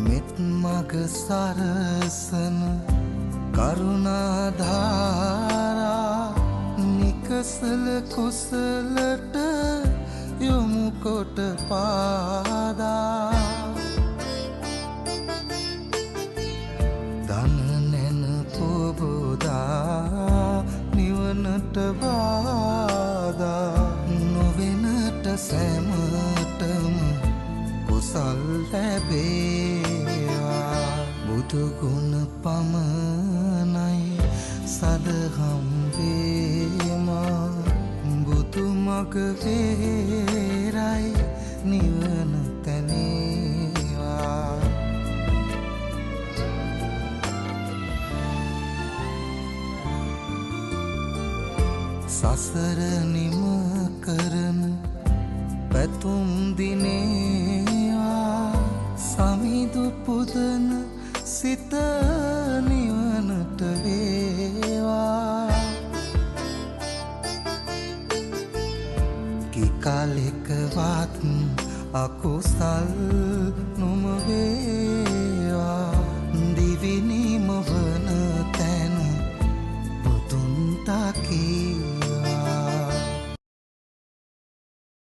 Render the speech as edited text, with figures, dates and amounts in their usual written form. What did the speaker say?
මෙත් මග සරසන කරුණාධාරා නිකසල කුසලට යොමු කොට පාදා දන නැන පොබෝදා නිවනට බාදා නොවෙනට සැමටම කුසල් ලැබේවා බුදුගුණ පමණයි සදහම් වේමා බුදු මග වේරයි නිවන තැනේවා සසර නිම කරන පැතුම් දිනේවා සමිදු පුදන සිත නිවනට වේවා කිකාලෙකවත් අකුසල් නොම වේවා දිවිනි